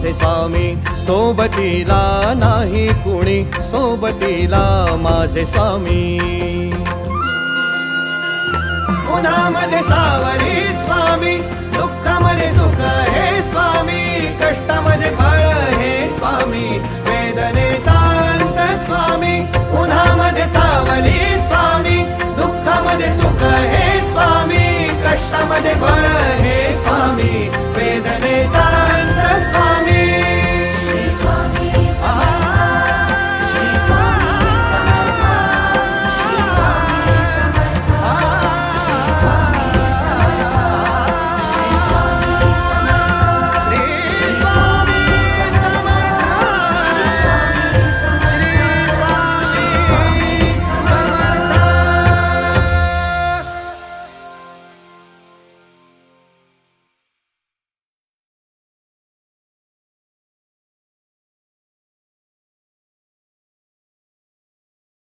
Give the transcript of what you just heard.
माझे स्वामी, सोबतीला नाही कुणी, सोबतीला माझे स्वामी. उन्हामध्ये सावली स्वामी, दुःखामध्ये सुख हे स्वामी, कष्टामध्ये फळ हे स्वामी, वेदनेचा अंत स्वामी. उन्हामध्ये सावली स्वामी, दुःखामध्ये सुख हे स्वामी, कष्टामध्ये फळ हे